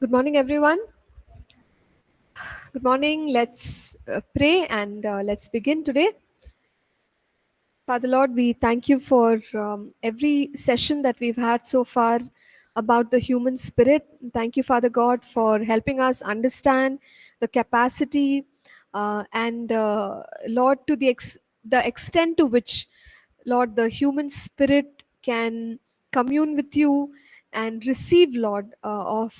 Good morning, everyone. Good morning. Let's pray and let's begin today. Father Lord, we thank you for every session that we've had so far about the human spirit. Thank you, Father God, for helping us understand the capacity and Lord, to the extent to which, Lord, the human spirit can commune with you and receive, Lord, of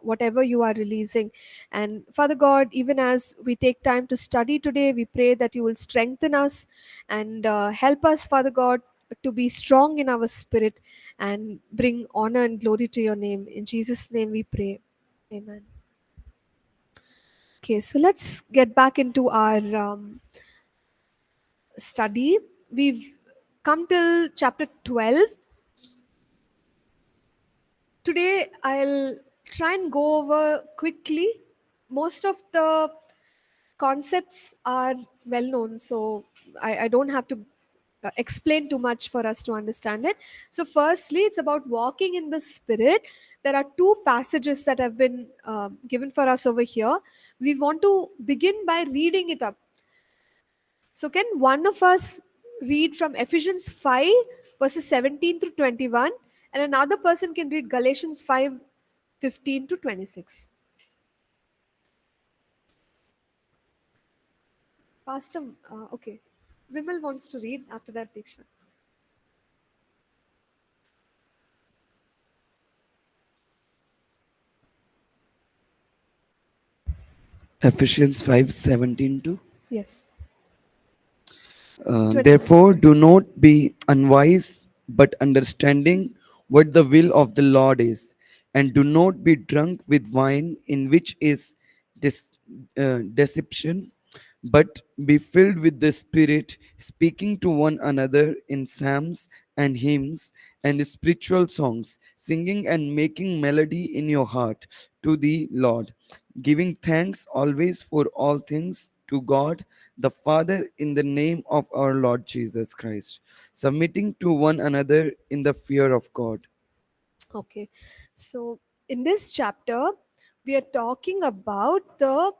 whatever you are releasing. And Father God, even as we take time to study today, we pray that you will strengthen us and help us, Father God, to be strong in our spirit and bring honor and glory to your name. In Jesus' name we pray. Amen. Okay, so let's get back into our study. We've come till chapter 12. Today I'll try and go over quickly. Most of the concepts are well known, so I don't have to explain too much for us to understand it. So firstly, it's about walking in the spirit. There are two passages that have been given for us over here. We want to begin by reading it up. So can one of us read from Ephesians 5 verses 17 through 21, and another person can read Galatians 5 15 to 26. Pass them. Okay. Vimal wants to read. After that, Diksha. Ephesians 5:17 to Yes. therefore 21. do not be unwise but understanding what the will of the Lord is, and do not be drunk with wine, in which is dis- deception, but be filled with the Spirit, speaking to one another in psalms and hymns and spiritual songs, singing and making melody in your heart to the Lord, giving thanks always for all things to God the Father in the name of our Lord Jesus Christ, submitting to one another in the fear of God. Okay. So in this chapter, we are talking about the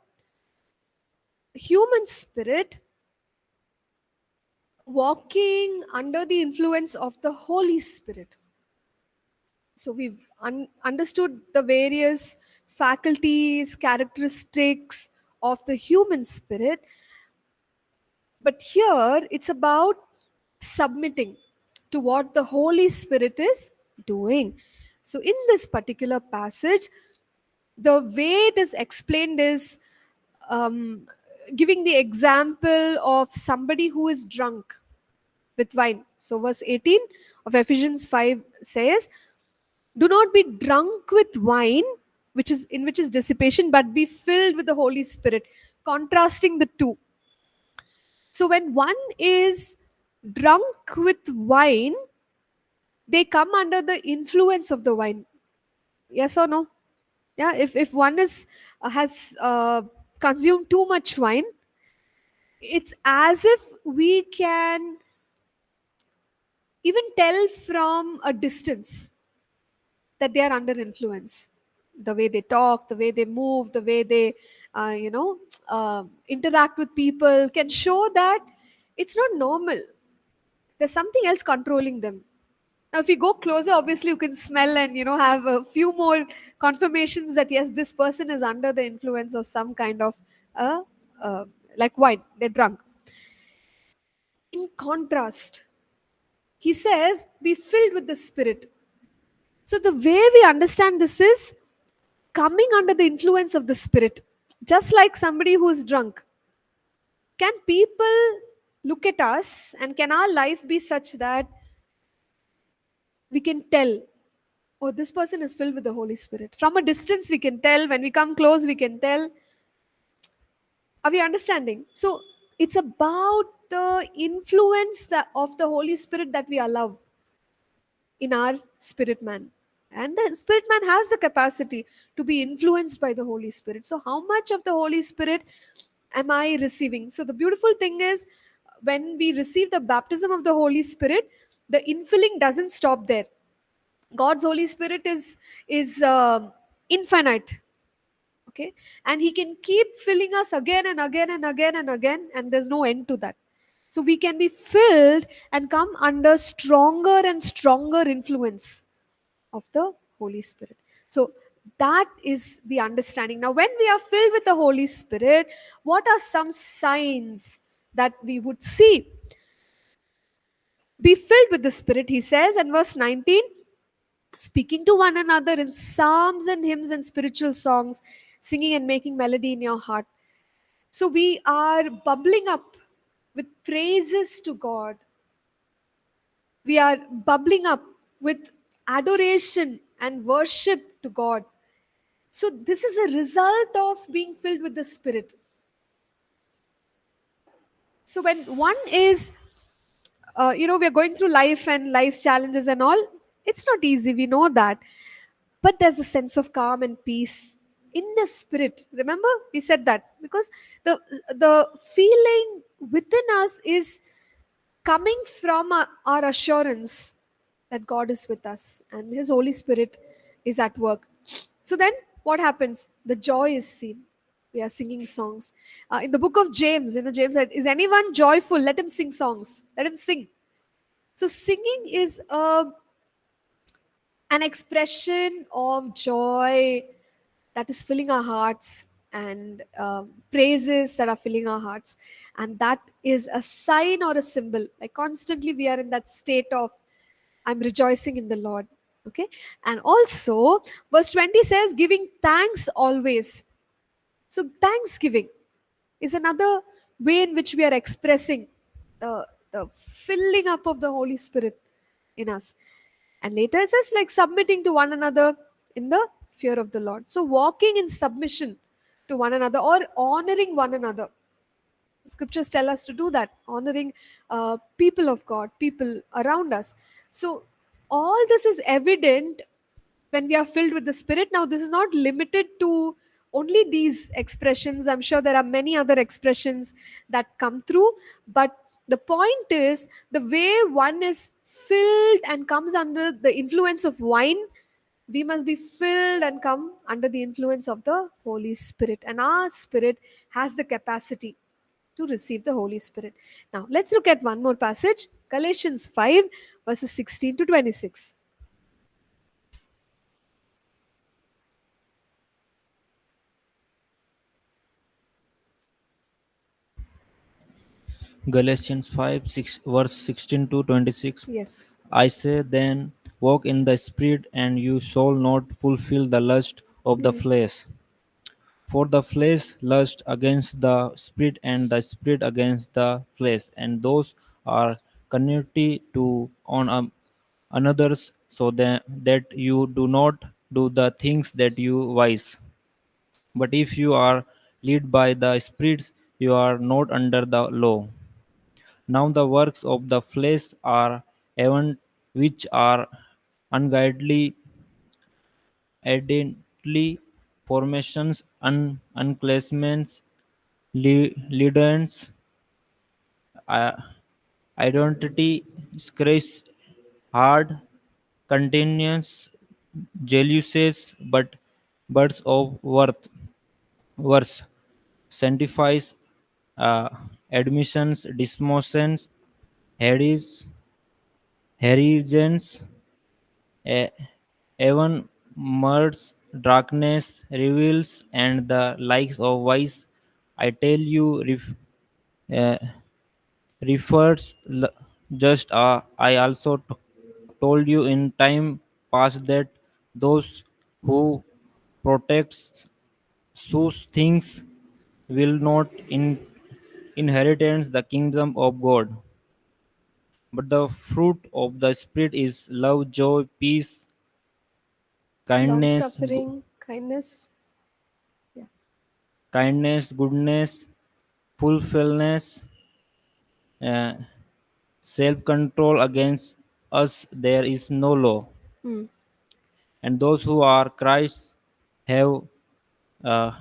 human spirit walking under the influence of the Holy Spirit. So we've understood the various faculties, characteristics of the human spirit, but here it's about submitting to what the Holy Spirit is doing. So in this particular passage, the way it is explained is um, giving the example of somebody who is drunk with wine. So verse 18 of Ephesians 5 says, do not be drunk with wine, which is dissipation, but be filled with the Holy Spirit, contrasting the two. So when one is drunk with wine, they come under the influence of the wine. Yes or no? Yeah, if one is has consumed too much wine, it's as if we can even tell from a distance that they are under influence. The way they talk, the way they move, the way they interact with people can show that it's not normal. There's something else controlling them. Now if you go closer, obviously you can smell and have a few more confirmations that yes, this person is under the influence of some kind of uh, uh, like wine, they're drunk. In contrast, he says be filled with the Spirit. So the way we understand this is coming under the influence of the Spirit, just like somebody who's drunk. Can people look at us, and can our life be such that we can tell, oh, this person is filled with the Holy Spirit? From a distance we can tell, when we come close we can tell. Are we understanding? So it's about the influence of the Holy Spirit that we allow in our spirit man. And the spirit man has the capacity to be influenced by the Holy Spirit. So how much of the Holy Spirit am I receiving? So the beautiful thing is, when we receive the baptism of the Holy Spirit, the infilling doesn't stop there. God's Holy Spirit is infinite. Okay, and he can keep filling us again and again and again and again, and there's no end to that. So we can be filled and come under stronger and stronger influence of the Holy Spirit. So that is the understanding. Now, when we are filled with the Holy Spirit, what are some signs that we would see? Be filled with the Spirit, he says, and verse 19, speaking to one another in psalms and hymns and spiritual songs, singing and making melody in your heart. So we are bubbling up with praises to God. We are bubbling up with adoration and worship to God. So this is a result of being filled with the Spirit. So when one is, we're going through life and life's challenges and all, it's not easy. We know that. But there's a sense of calm and peace in the spirit. Remember, we said that because the feeling within us is coming from our assurance that God is with us and His Holy Spirit is at work. So then, what happens? The joy is seen. We are singing songs. In the book of James, James said, "Is anyone joyful? Let him sing songs. Let him sing." So singing is an expression of joy that is filling our hearts, and praises that are filling our hearts, and that is a sign or a symbol, like constantly we are in that state of, I'm rejoicing in the Lord. Okay, and also verse 20 says, giving thanks always. So thanksgiving is another way in which we are expressing the filling up of the Holy Spirit in us. And later it says, like submitting to one another in the fear of the Lord. So walking in submission to one another or honoring one another. Scriptures tell us to do that, honoring people of God, people around us. So all this is evident when we are filled with the Spirit. Now, this is not limited to only these expressions. I'm sure there are many other expressions that come through, but the point is the way one is filled and comes under the influence of wine, we must be filled and come under the influence of the Holy Spirit, and our spirit has the capacity to receive the Holy Spirit. Now, let's look at one more passage, Galatians 5, verses 16 to 26. Galatians 5, 6, verse 16 to 26. Yes. I say then, walk in the Spirit, and you shall not fulfill the lust of the Hmm. flesh. For the flesh lusts against the Spirit, and the Spirit against the flesh, and those are contrary to another's, so that you do not do the things that you wish. But if you are led by the Spirit, you are not under the law. Now the works of the flesh are evident, which are ungodly, evidently formations, uncleanness, leaders, uh, identity, grace, hard, continuous, jealousies, but birds of worse, sanctifies, uh, admissions, dismotions, Hades, Herigens, E- even murders, darkness reveals, and the likes of vice. I tell you, uh, refers just I also told you in time past that those who protects such things will not inherit the kingdom of God. But the fruit of the Spirit is love, joy, peace, Long kindness, suffering, kindness. Yeah. kindness, goodness, fulfillness, uh, self-control. Against us there is no law. Hmm. And those who are Christ have uh,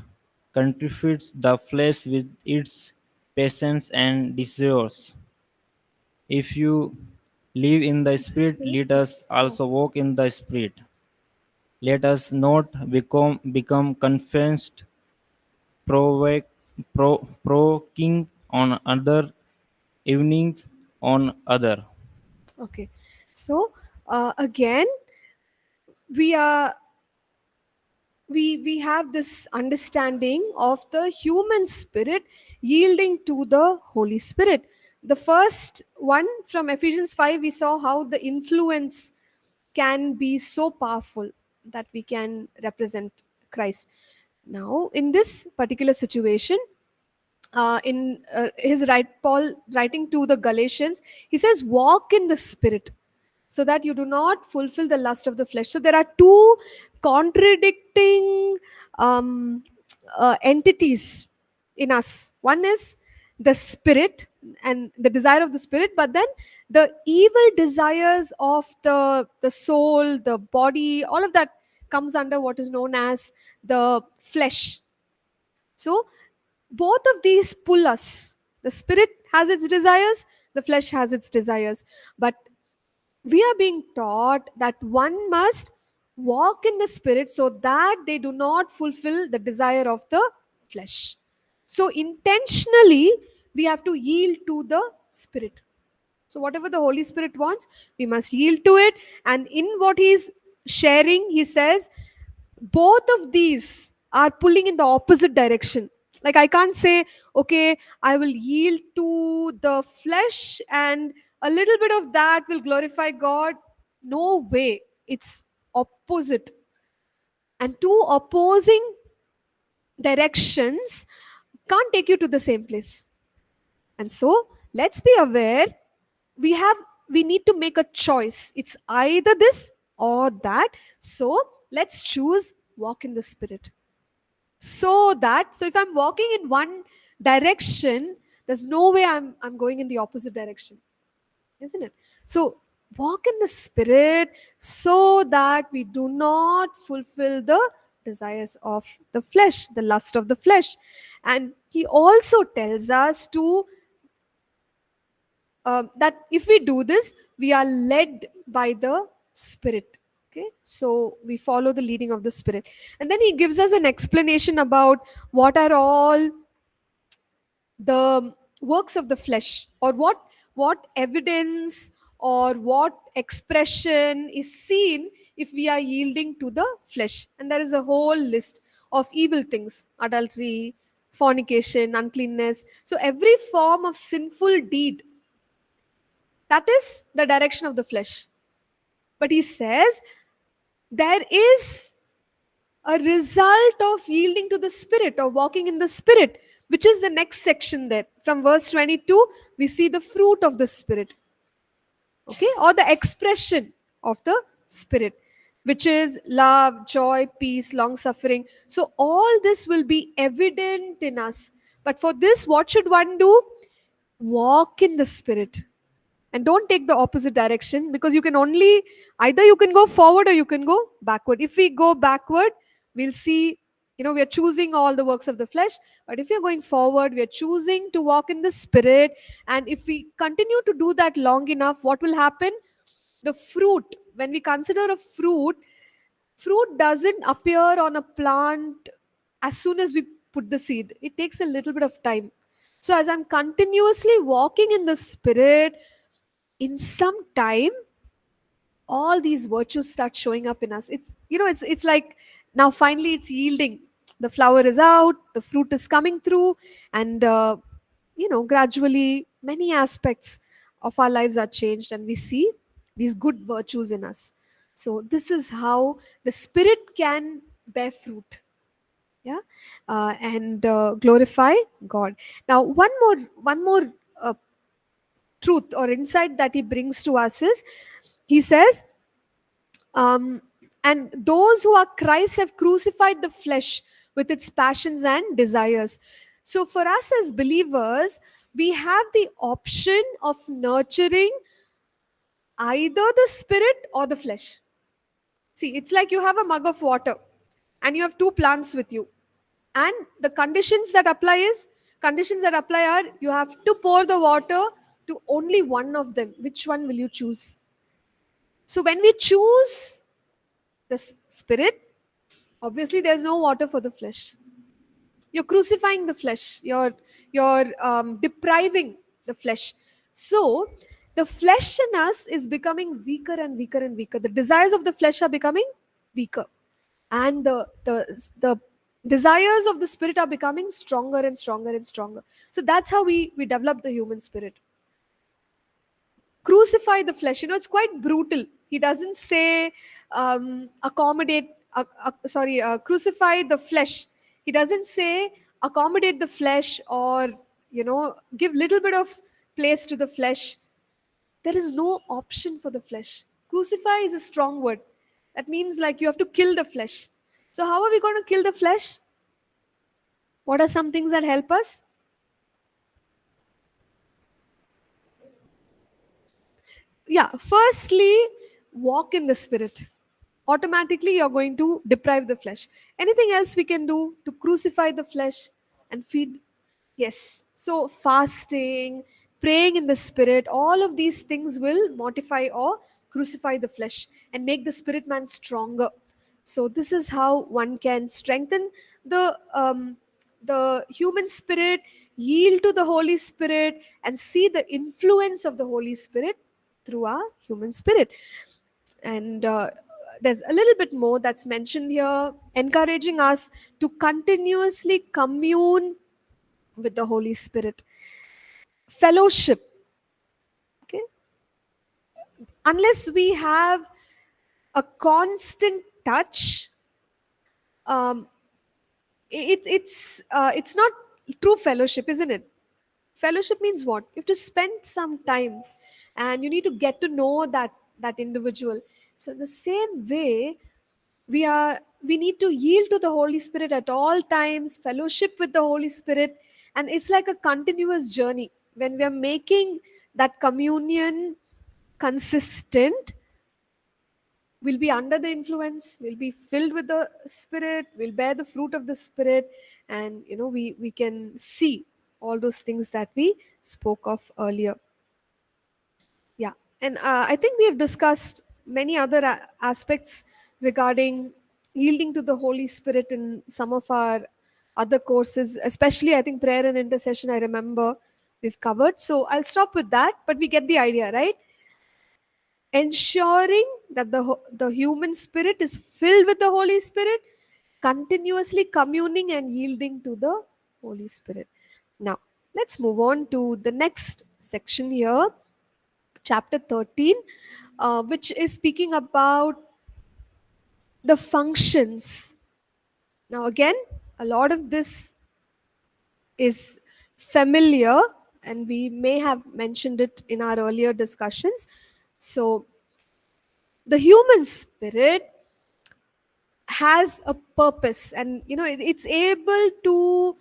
counterfeits the flesh with its passions and desires. If you live in the Spirit, Spirit, let us yes. Oh. also walk in the Spirit. Let us not become convinced, provoke, provoking on other, evening on other. Okay. So again, we are we have this understanding of the human spirit yielding to the Holy Spirit. The first one from Ephesians 5, we saw how the influence can be so powerful that we can represent Christ. Now in this particular situation, in his Paul writing to the Galatians, he says, walk in the Spirit so that you do not fulfill the lust of the flesh. So there are two contradicting entities in us. One is the spirit and the desire of the spirit, but then the evil desires of the soul, the body, all of that comes under what is known as the flesh. So both of these pull us. The spirit has its desires, the flesh has its desires. But we are being taught that one must walk in the spirit so that they do not fulfill the desire of the flesh. So intentionally, we have to yield to the spirit. So whatever the Holy Spirit wants, we must yield to it. And in what he's sharing, he says both of these are pulling in the opposite direction. Like I can't say, okay, I will yield to the flesh and a little bit of that will glorify God. No way. It's opposite. And two opposing directions can't take you to the same place. And so let's be aware, we have we need to make a choice. It's either this or that. So let's choose walk in the spirit. So if I'm walking in one direction, there's no way I'm going in the opposite direction, isn't it? So walk in the spirit so that we do not fulfill the desires of the flesh, the lust of the flesh. And he also tells us to that if we do this, we are led by the spirit. Okay, so we follow the leading of the spirit. And then he gives us an explanation about what are all the works of the flesh, or what evidence or what expression is seen if we are yielding to the flesh. And there is a whole list of evil things: adultery, fornication, uncleanness. So every form of sinful deed, that is the direction of the flesh. But he says there is a result of yielding to the spirit or walking in the spirit, which is the next section there. From verse 22, we see the fruit of the spirit, okay, or the expression of the spirit, which is love, joy, peace, long suffering. So all this will be evident in us. But for this, what should one do? Walk in the spirit. And don't take the opposite direction, because you can only, either you can go forward or you can go backward. If we go backward, we'll see, we are choosing all the works of the flesh. But if you're going forward, we are choosing to walk in the spirit. And if we continue to do that long enough, what will happen? The fruit, when we consider a fruit doesn't appear on a plant as soon as we put the seed. It takes a little bit of time. So as I'm continuously walking in the spirit, in some time all these virtues start showing up in us. It's like now finally it's yielding. The flower is out, the fruit is coming through, and gradually many aspects of our lives are changed, and we see these good virtues in us. So this is how the spirit can bear fruit. Yeah. And glorify God. Now one more truth or insight that he brings to us is, he says, um, and those who are Christ have crucified the flesh with its passions and desires. So for us as believers, we have the option of nurturing either the spirit or the flesh. See, it's like you have a mug of water and you have two plants with you, and the conditions that apply are, you have to pour the water to only one of them. Which one will you choose? So when we choose the spirit, obviously there's no water for the flesh. You're crucifying the flesh. You're depriving the flesh. So the flesh in us is becoming weaker and weaker and weaker. The desires of the flesh are becoming weaker, and the desires of the spirit are becoming stronger and stronger and stronger. So that's how we develop the human spirit. Crucify the flesh, it's quite brutal. He doesn't say accommodate sorry crucify the flesh. He doesn't say accommodate the flesh, or give little bit of place to the flesh. There is no option for the flesh. Crucify is a strong word. That means like you have to kill the flesh. So how are we going to kill the flesh? What are some things that help us? Yeah, firstly, walk in the spirit. Automatically you're going to deprive the flesh. Anything else we can do to crucify the flesh and feed? Yes. So fasting, praying in the spirit, all of these things will mortify or crucify the flesh and make the spirit man stronger. So this is how one can strengthen the human spirit, yield to the Holy Spirit, and see the influence of the Holy Spirit through our human spirit. And there's a little bit more that's mentioned here, encouraging us to continuously commune with the Holy Spirit. Fellowship. Okay. Unless we have a constant touch, um, it's not true fellowship, isn't it? Fellowship means what? You have to spend some time, and you need to get to know that individual. So in the same way, we need to yield to the Holy Spirit at all times, fellowship with the Holy Spirit, and it's like a continuous journey. When we are making that communion consistent, we'll be under the influence, we'll be filled with the Spirit, we'll bear the fruit of the Spirit, and we can see all those things that we spoke of earlier. Yeah, and I think we have discussed many other aspects regarding yielding to the Holy Spirit in some of our other courses, especially I think prayer and intercession. I remember we've covered. So I'll stop with that, but we get the idea, right? Ensuring that the human spirit is filled with the Holy Spirit, continuously communing and yielding to the Holy Spirit. Now, let's move on to the next section here, chapter 13, which is speaking about the functions. Now, again, a lot of this is familiar, and we may have mentioned it in our earlier discussions. So, the human spirit has a purpose, and it's able to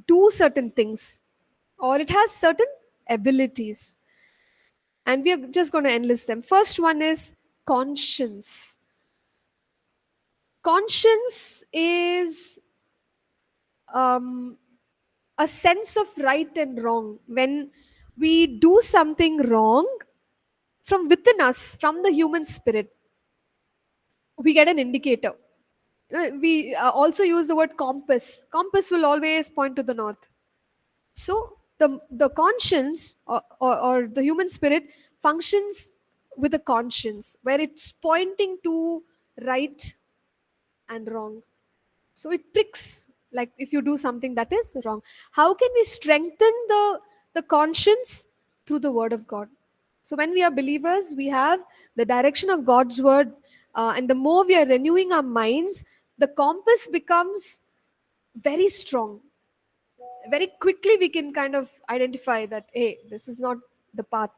do certain things, or it has certain abilities, and we are just going to enlist them. First one is conscience. Conscience is um, a sense of right and wrong. When we do something wrong, from within us, from the human spirit, we get an indicator. We also use the word compass. Compass will always point to the north. So the conscience, or the human spirit, functions with a conscience where it's pointing to right and wrong. So it pricks, like if you do something that is wrong. How can we strengthen the conscience? Through the word of God. So when we are believers, we have the direction of God's word, and the more we are renewing our minds, the compass becomes very strong. Very quickly we can kind of identify that, hey, this is not the path,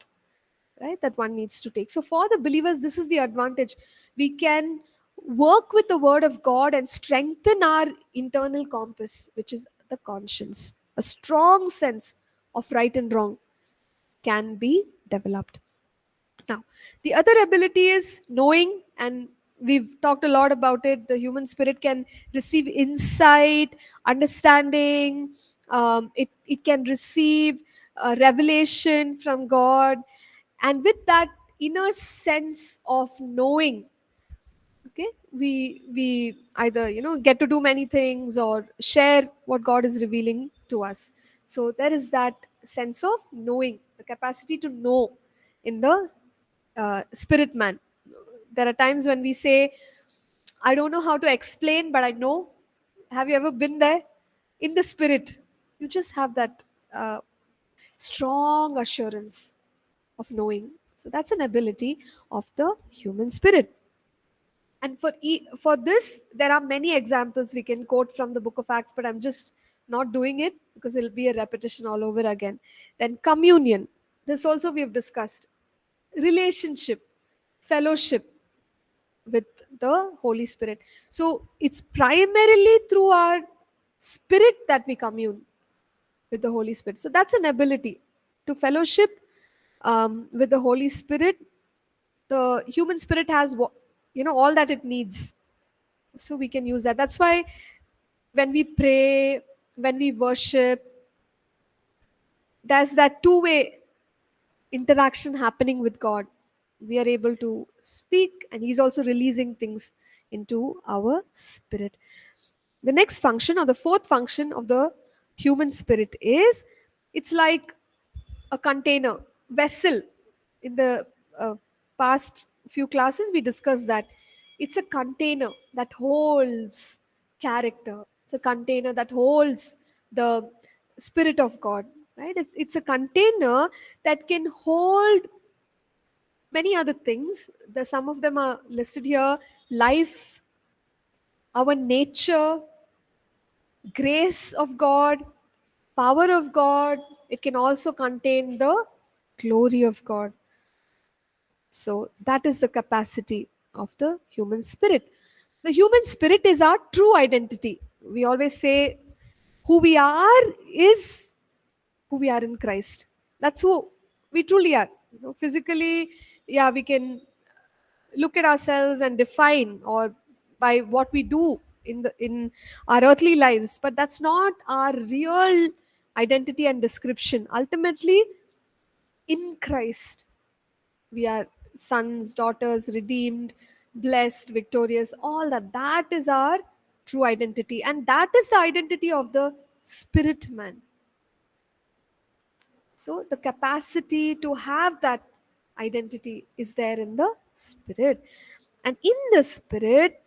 right, that one needs to take. So for the believers, this is the advantage. We can work with the word of God and strengthen our internal compass, which is the conscience. A strong sense of right and wrong can be developed. Now, the other ability is knowing, and we've talked a lot about it. The human spirit can receive insight, understanding, it can receive revelation from God, and with that inner sense of knowing, Okay, we either get to do many things or share what God is revealing to us. So there is that sense of knowing, the capacity to know in the spirit man. There are times when we say, I don't know how to explain, but I know. Have you ever been there? In the spirit, you just have that strong assurance of knowing. So that's an ability of the human spirit. And for this, there are many examples we can quote from the book of Acts, but I'm just not doing it because it'll be a repetition all over again. Then communion. This also we have discussed. Relationship, fellowship with the Holy Spirit. So it's primarily through our spirit that we commune with the Holy Spirit. So that's an ability to fellowship with the Holy Spirit. The human spirit has all that it needs, so we can use that. That's why when we pray, when we worship, there's that two-way interaction happening with God. We are able to speak, and He's also releasing things into our spirit. The next function, or the fourth function of the human spirit, is it's like a container, vessel. In the past few classes, we discussed that it's a container that holds character. It's a container that holds the Spirit of God, right? It's a container that can hold many other things. Some of them are listed here: life, our nature, grace of God, power of God. It can also contain the glory of God. So that is the capacity of the human spirit. The human spirit is our true identity. We always say who we are is who we are in Christ. That's who we truly are. Physically, yeah, we can look at ourselves and define, or by what we do in our earthly lives, but that's not our real identity and description. Ultimately, in Christ, we are sons, daughters, redeemed, blessed, victorious. All that is our true identity, and that is the identity of the spirit man. So the capacity to have that identity is there in the spirit. And in the spirit,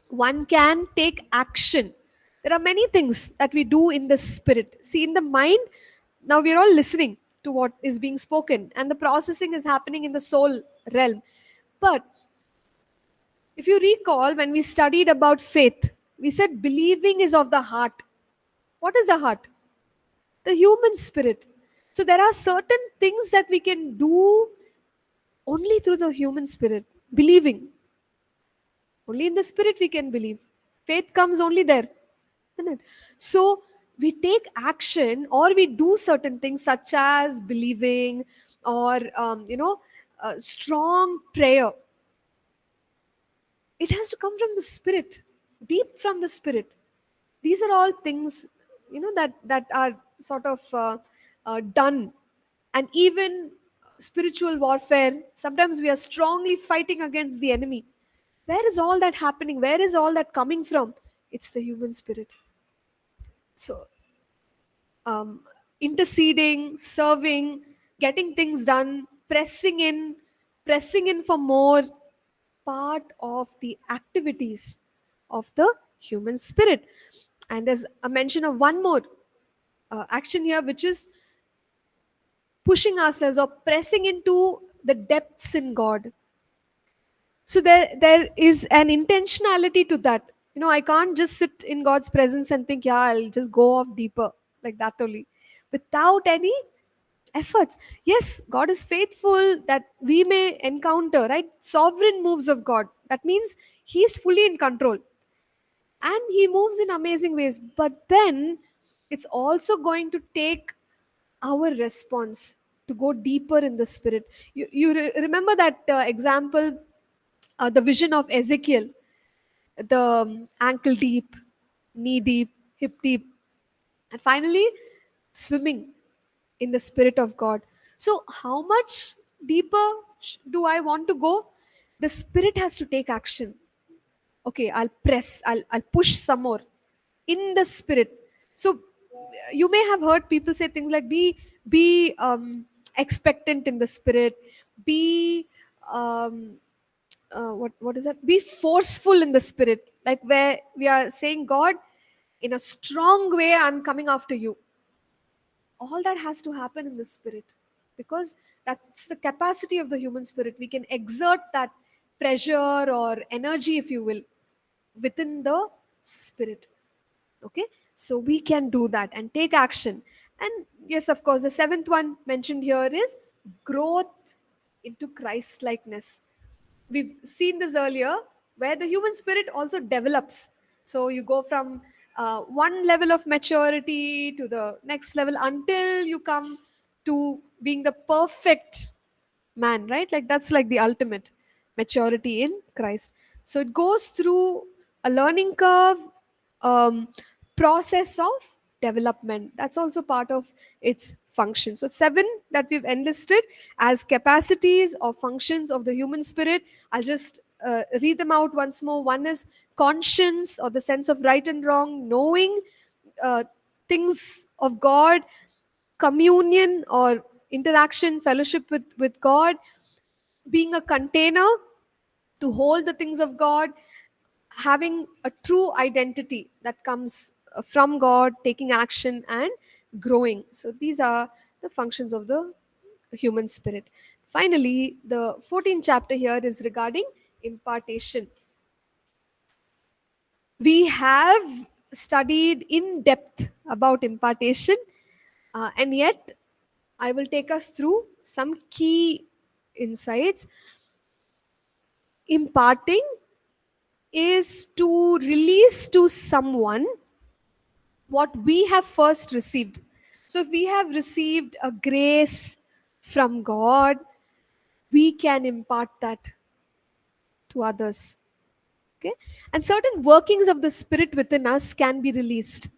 one can take action. There are many things that we do in the spirit. See, in the mind, now we are all listening to what is being spoken, and the processing is happening in the soul realm. But if you recall, when we studied about faith, we said believing is of the heart. What is the heart? The human spirit. So there are certain things that we can do only through the human spirit. Believing. Only in the spirit we can believe. Faith comes only there. Isn't it? So we take action, or we do certain things such as believing, or strong prayer. It has to come from the spirit, deep from the spirit. These are all things that are sort of done. And even spiritual warfare, sometimes we are strongly fighting against the enemy. Where is all that happening? Where is all that coming from? It's the human spirit. So um, interceding, serving, getting things done, pressing in for more, part of the activities of the human spirit. And there's a mention of one more action here, which is pushing ourselves or pressing into the depths in God. So there is an intentionality to that. I can't just sit in God's presence and think, yeah, I'll just go off deeper like that only, without any efforts. Yes, God is faithful that we may encounter, right? Sovereign moves of God. That means He's fully in control and He moves in amazing ways. But then it's also going to take our response to go deeper in the spirit. You remember that example, the vision of Ezekiel, the ankle deep, knee deep, hip deep, and finally swimming in the spirit of God. So how much deeper do I want to go? The spirit has to take action. Okay, I'll press, I'll push some more in the spirit. So you may have heard people say things like be expectant in the spirit, be what is that, be forceful in the spirit, like where we are saying, God, in a strong way I'm coming after you. All that has to happen in the spirit, because that's the capacity of the human spirit. We can exert that pressure or energy, if you will, within the spirit. Okay, so we can do that and take action. And yes, of course, the seventh one mentioned here is growth into Christ likeness. We've seen this earlier, where the human spirit also develops. So you go from one level of maturity to the next level until you come to being the perfect man, right? Like that's like the ultimate maturity in Christ. So it goes through a learning curve, um, process of development. That's also part of its function. So seven that we've enlisted as capacities or functions of the human spirit. I'll just read them out once more. One is conscience, or the sense of right and wrong, knowing uh, things of God, communion or interaction, fellowship with God, being a container to hold the things of God, having a true identity that comes from God, taking action and growing. So these are the functions of the human spirit. Finally, the 14th chapter here is regarding impartation. We have studied in depth about impartation, and yet I will take us through some key insights. Imparting is to release to someone what we have first received. So, if we have received a grace from God, we can impart that to others. Okay, and certain workings of the Spirit within us can be released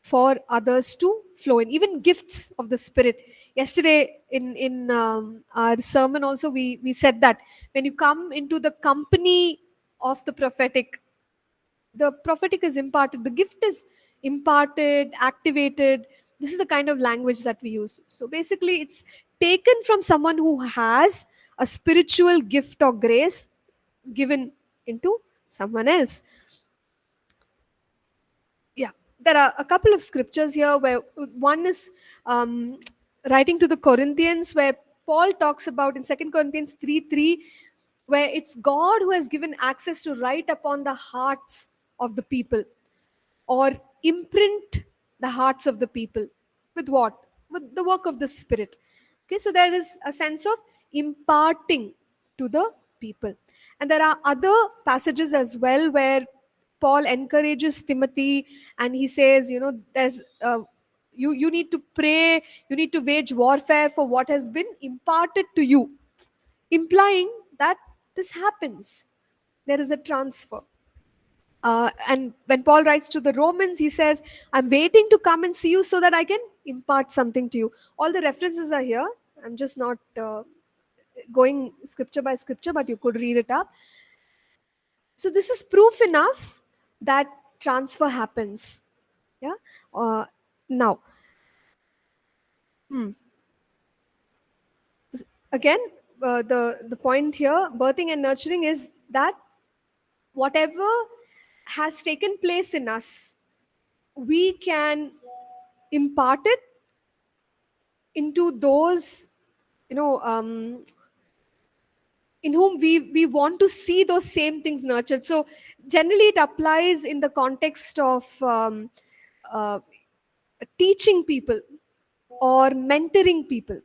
for others to flow in. Even gifts of the Spirit. Yesterday in our sermon also we said that when you come into the company of the prophetic is imparted, the gift is imparted, activated. This is the kind of language that we use. So basically it's taken from someone who has a spiritual gift or grace given into someone else. Yeah, there are a couple of scriptures here where one is um, writing to the Corinthians, where Paul talks about in 2 Corinthians 3:3, where it's God who has given access to write upon the hearts of the people, or imprint the hearts of the people. With what? With the work of the Spirit. Okay, so there is a sense of imparting to the people. And there are other passages as well where Paul encourages Timothy, and he says, there's you need to pray, you need to wage warfare for what has been imparted to you, implying that this happens. There is a transfer. And when Paul writes to the Romans, he says, I'm waiting to come and see you so that I can impart something to you. All the references are here. I'm just not going scripture by scripture, but you could read it up. So, this is proof enough that transfer happens. Yeah. Now, hmm, again, the point here, birthing and nurturing, is that whatever has taken place in us, we can impart it into those, you know um, in whom we want to see those same things nurtured. So generally it applies in the context of uh, teaching people or mentoring people.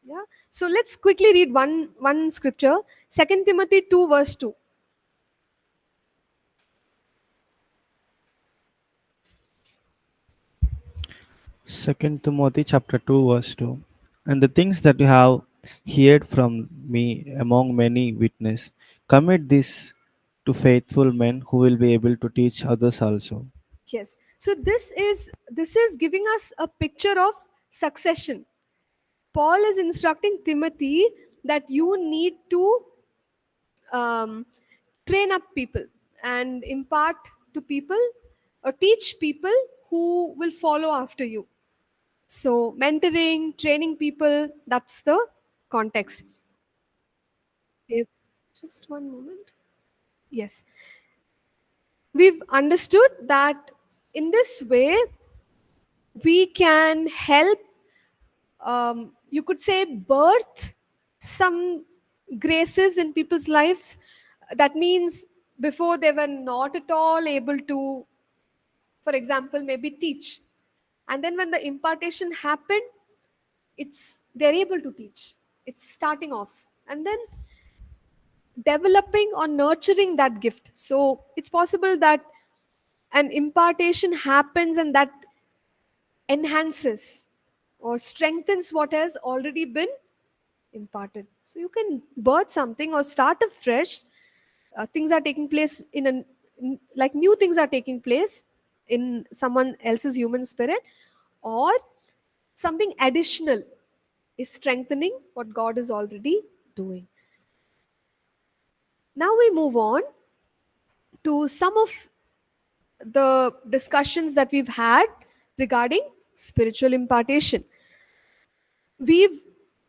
Yeah, so let's quickly read one scripture. 2 Timothy 2 verse 2. Second Timothy chapter 2 verse 2. And the things that you have heard from me among many witness, commit this to faithful men who will be able to teach others also. Yes, so this is giving us a picture of succession. Paul is instructing Timothy that you need to um, train up people and impart to people or teach people who will follow after you. So, mentoring, training people, that's the context. Okay, just one moment. Yes. We've understood that in this way, we can help, you could say, birth some graces in people's lives. That means before they were not at all able to, for example, maybe teach. And then when the impartation happened, it's they're able to teach. It's starting off. And then developing or nurturing that gift. So it's possible that an impartation happens and that enhances or strengthens what has already been imparted. So you can birth something or start afresh. Things are taking place like new things are taking place in someone else's human spirit, or something additional is strengthening what God is already doing. Now we move on to some of the discussions that we've had regarding spiritual impartation. We've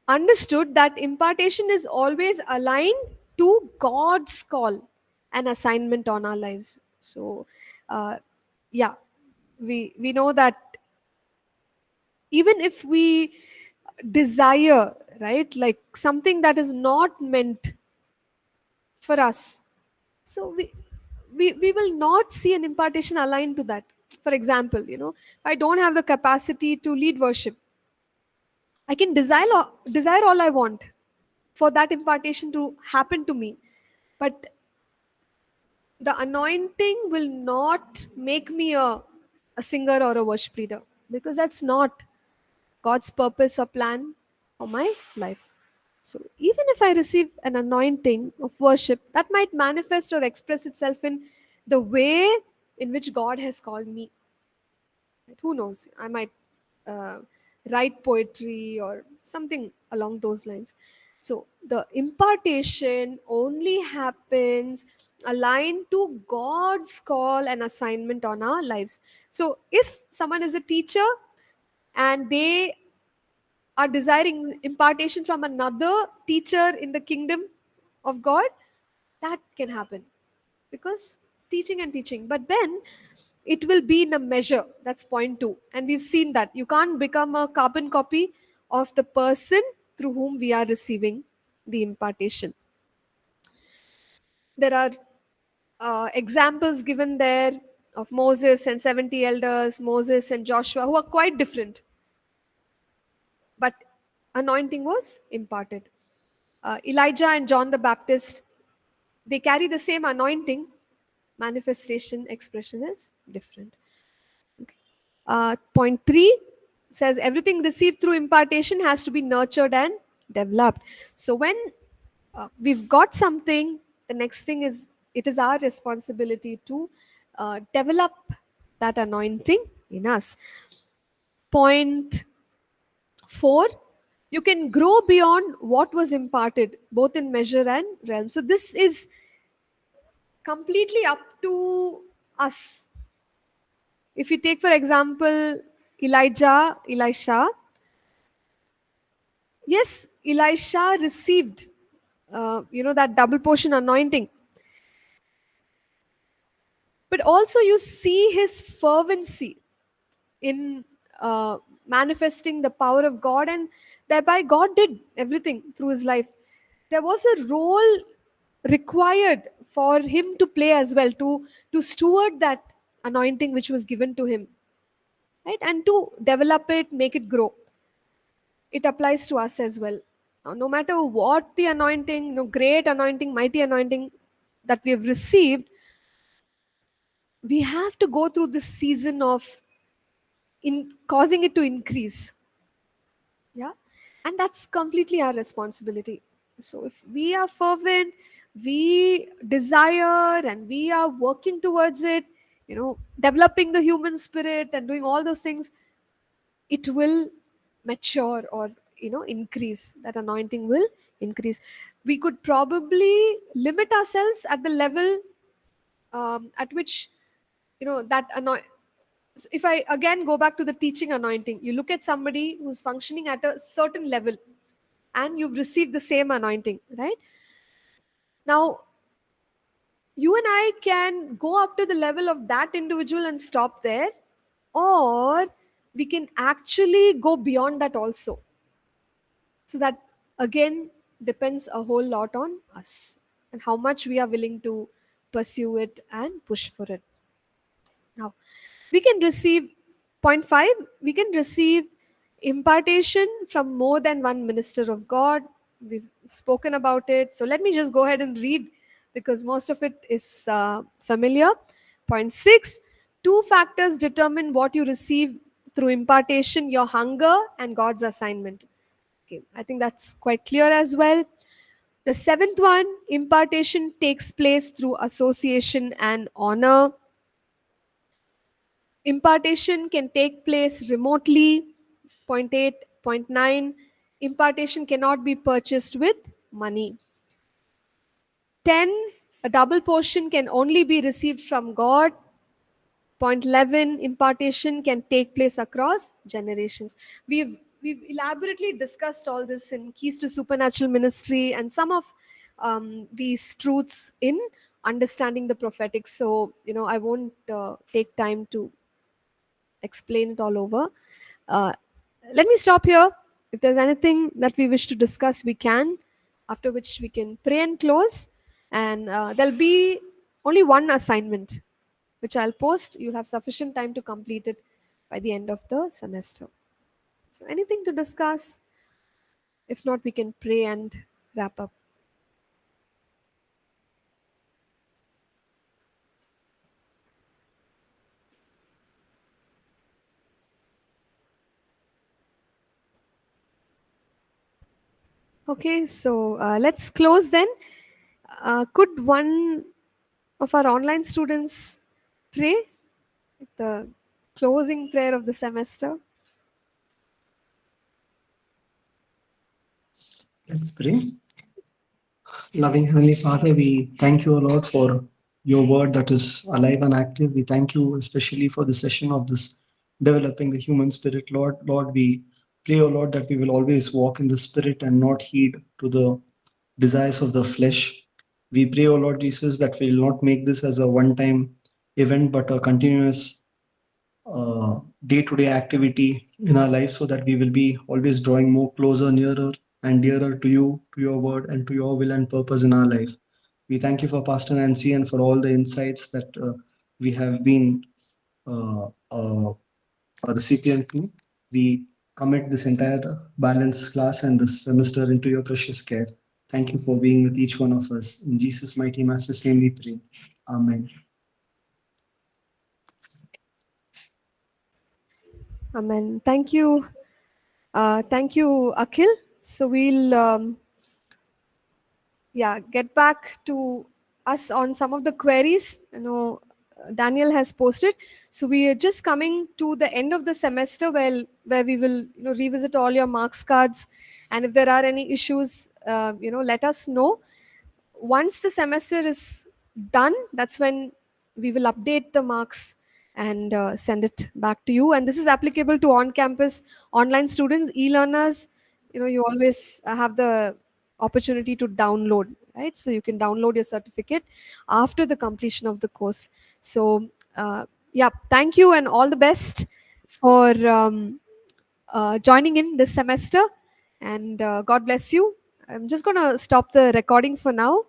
understood that impartation is always aligned to God's call and assignment on our lives. So, uh, yeah, we know that even if we desire, right, like something that is not meant for us, so we will not see an impartation aligned to that. For example, I don't have the capacity to lead worship. I can desire all I want for that impartation to happen to me, but the anointing will not make me a singer or a worship leader, because that's not God's purpose or plan for my life. So even if I receive an anointing of worship, that might manifest or express itself in the way in which God has called me. Right? Who knows? I might uh, write poetry or something along those lines. So the impartation only happens aligned to God's call and assignment on our lives. So if someone is a teacher and they are desiring impartation from another teacher in the kingdom of God, that can happen, because teaching and teaching. But then it will be in a measure. That's point two. And we've seen that you can't become a carbon copy of the person through whom we are receiving the impartation. There are examples given there of Moses and 70 elders, Moses and Joshua, who are quite different, but anointing was imparted. Elijah and John the Baptist, they carry the same anointing, manifestation, expression is different. Okay. Point three says everything received through impartation has to be nurtured and developed. So when we've got something, the next thing is it is our responsibility to develop that anointing in us. Point four, you can grow beyond what was imparted, both in measure and realm. So this is completely up to us. If you take, for example, Elisha, yes, Elisha received, that double portion anointing. But also you see his fervency in manifesting the power of God, and thereby God did everything through his life. There was a role required for him to play as well, to steward that anointing which was given to him, right, and to develop it, make it grow. It applies to us as well. Now, no matter what the anointing, great anointing, mighty anointing that we have received, we have to go through this season of in causing it to increase. Yeah, and that's completely our responsibility. So if we are fervent, we desire, and we are working towards it, developing the human spirit and doing all those things, it will mature, or increase. That anointing will increase. We could probably limit ourselves at the level at which that if I again go back to the teaching anointing, you look at somebody who's functioning at a certain level and you've received the same anointing, right? Now, you and I can go up to the level of that individual and stop there, or we can actually go beyond that also. So that again depends a whole lot on us and how much we are willing to pursue it and push for it. Now, we can receive, point 5, we can receive impartation from more than one minister of God. We've spoken about it. So let me just go ahead and read because most of it is familiar. Point 6, two factors determine what you receive through impartation: your hunger and God's assignment. Okay, I think that's quite clear as well. The seventh one, impartation takes place through association and honor. Impartation can take place remotely. Point 8. Point 9, impartation cannot be purchased with money. 10, a double portion can only be received from God. Point 11, impartation can take place across generations. We've elaborately discussed all this in Keys to Supernatural Ministry and some of these truths in understanding the prophetic. So I won't take time to explain it all over. Uh, Let me stop here. If there's anything that we wish to discuss, we can. After which we can pray and close. And there'll be only one assignment which I'll post. You'll have sufficient time to complete it by the end of the semester. So, anything to discuss? If not, we can pray and wrap up. Okay, so let's close then. Could one of our online students pray the closing prayer of the semester? Let's pray. Loving Heavenly Father, we thank you, O Lord, for your word that is alive and active. We thank you especially for the session of this developing the human spirit, Lord. Lord, we pray, O Lord, that we will always walk in the spirit and not heed to the desires of the flesh. We pray, O Lord Jesus, that we will not make this as a one-time event, but a continuous day-to-day activity in our life, so that we will be always drawing more closer, nearer, and dearer to you, to your word, and to your will and purpose in our life. We thank you for Pastor Nancy and for all the insights that we have been a recipient to. We commit this entire balance class and this semester into your precious care. Thank you for being with each one of us. In Jesus' mighty Master's name we pray. Amen. Amen. Thank you. Thank you, Akhil. So we'll get back to us on some of the queries. Daniel has posted. So we are just coming to the end of the semester where we will revisit all your marks cards, and if there are any issues, let us know. Once the semester is done, that's when we will update the marks and send it back to you. And this is applicable to on-campus online students, e-learners. You always have the opportunity to download, right? So you can download your certificate after the completion of the course. So thank you and all the best for joining in this semester, and God bless you. I'm just going to stop the recording for now.